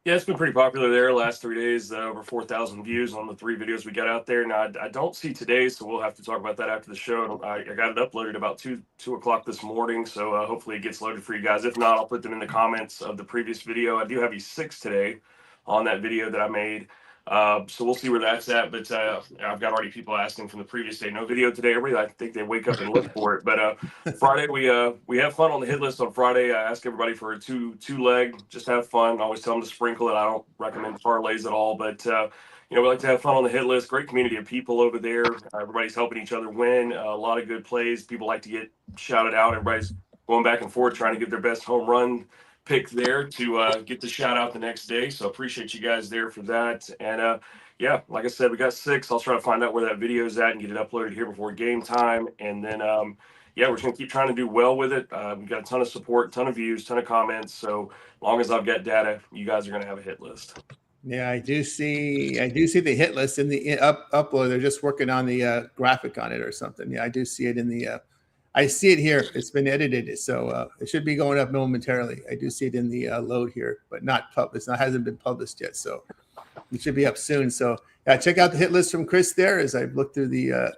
Yeah, it's been pretty popular there last 3 days. Over 4,000 views on the 3 videos we got out there. Now, I don't see today, so we'll have to talk about that after the show. I got it uploaded about 2 o'clock this morning, so hopefully it gets loaded for you guys. If not, I'll put them in the comments of the previous video. I do have you 6 today on that video that I made. So we'll see where that's at. But I've got already people asking from the previous day. No video today. Everybody, I think they wake up and look for it. But Friday, we have fun on the hit list on Friday. I ask everybody for a two leg. Just have fun. I always tell them to sprinkle it. I don't recommend parlays at all. But we like to have fun on the hit list. Great community of people over there. Everybody's helping each other win. A lot of good plays. People like to get shouted out. Everybody's going back and forth trying to get their best home run pick there to get the shout out the next day. So appreciate you guys there for that. And yeah, like I said, we got 6. I'll try to find out where that video is at and get it uploaded here before game time. And then yeah, we're just gonna keep trying to do well with it. We've got a ton of support, ton of views, ton of comments. So as long as I've got data, you guys are gonna have a hit list. Yeah, I do see the hit list in the upload. They're just working on the graphic on it or something. Yeah, I do see it in the I see it here. It's been edited, so it should be going up momentarily. I do see it in the load here, but not published. It hasn't been published yet, so it should be up soon. So yeah, check out the hit list from Chris there as I look through the.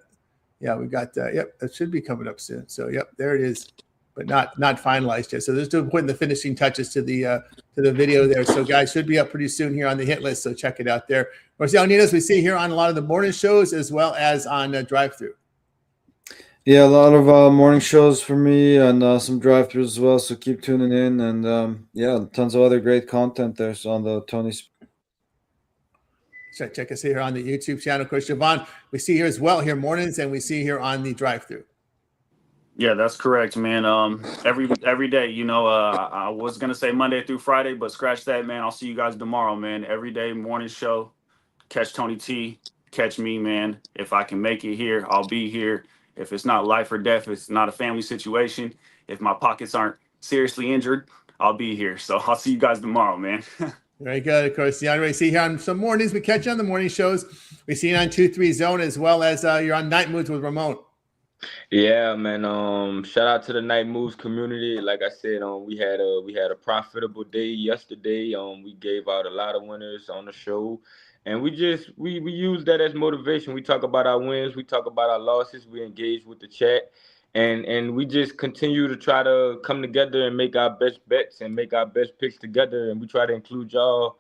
Yeah, we got yep, it should be coming up soon. So yep, there it is, but not finalized yet. So they're still putting the finishing touches to the video there. So guys, should be up pretty soon here on the hit list. So check it out there. Of course, Leonidas, we see here on a lot of the morning shows as well as on Drive Through. Yeah, a lot of morning shows for me and some drive-throughs as well. So keep tuning in, and yeah, tons of other great content there. So on the Tony. Check us here on the YouTube channel. Of course, Javon, we see here as well here mornings, and we see here on the drive-through. Yeah, that's correct, man. Every day, I was gonna say Monday through Friday, but scratch that, man. I'll see you guys tomorrow, man. Every day morning show. Catch Tony T. Catch me, man. If I can make it here, I'll be here. If it's not life or death, it's not a family situation. If my pockets aren't seriously injured, I'll be here. So I'll see you guys tomorrow, man. Very good. Of course, DeAndre, we see here on some mornings. We catch you on the morning shows. We see you on 2-3 Zone as well as you're on Night Moods with Ramon. Yeah, man. Shout out to the Night Moves community. Like I said, we had a profitable day yesterday. We gave out a lot of winners on the show. And we use that as motivation. We talk about our wins. We talk about our losses. We engage with the chat. And we just continue to try to come together and make our best bets and make our best picks together. And we try to include y'all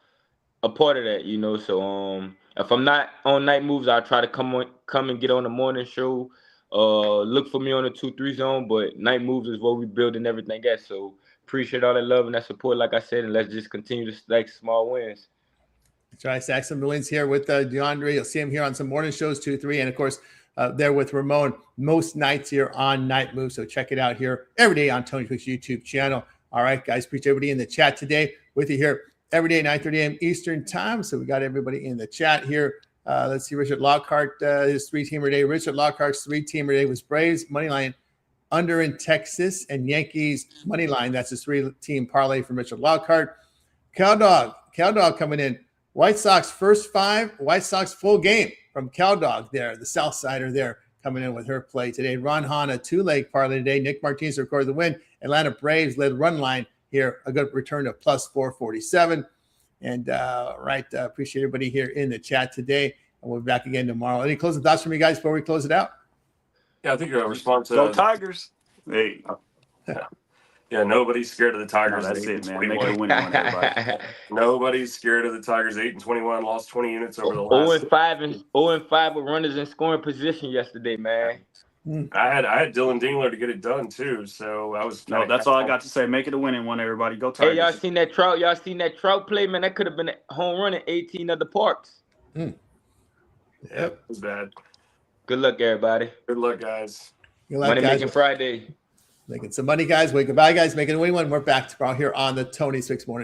a part of that, So if I'm not on Night Moves, I'll try to come and get on the morning show. Look for me on the 2-3 Zone. But Night Moves is what we building everything at. So appreciate all that love and that support, like I said. And let's just continue to stack small wins. Try to stack some wins here with DeAndre. You'll see him here on some morning shows, 2-3, and of course there with Ramon most nights here on Night Move. So check it out here every day on Tony Quick's YouTube channel. All right, guys, appreciate everybody in the chat today with you here every day, 9:30 a.m. Eastern time. So we got everybody in the chat here. Let's see, Richard Lockhart, his 3-teamer today. Richard Lockhart's 3-teamer today was Braves moneyline under in Texas and Yankees moneyline. That's his 3-team parlay from Richard Lockhart. Cowdog coming in. White Sox first 5, White Sox full game from Cowdog there, the South Sider there coming in with her play today. Ron Hahn, a 2-leg parlay today. Nick Martinez recorded the win. Atlanta Braves led run line here, a good return of plus 447. And appreciate everybody here in the chat today. And we'll be back again tomorrow. Any closing thoughts from you guys before we close it out? Yeah, I think your response to Go Tigers. Hey. Yeah, nobody's scared of the Tigers. No, that's it, man. Make it a winning one, everybody. Nobody's scared of the Tigers. 8-21, lost 20 units over the last. 0-5 with runners in scoring position yesterday, man. I had Dylan Dingler to get it done too, so I was. No, that's all I got to say. Make it a winning one, everybody. Go Hey, y'all Tigers. seen that Trout? Y'all seen that Trout play, man? That could have been a home run in 18 other parks. Yeah, it was bad. Good luck, everybody. Good luck, guys. Good luck, Money guys. making Friday. Making some money, guys. Wait, goodbye, guys. Making a winning one. We're back tomorrow here on the Tony 6 Morning.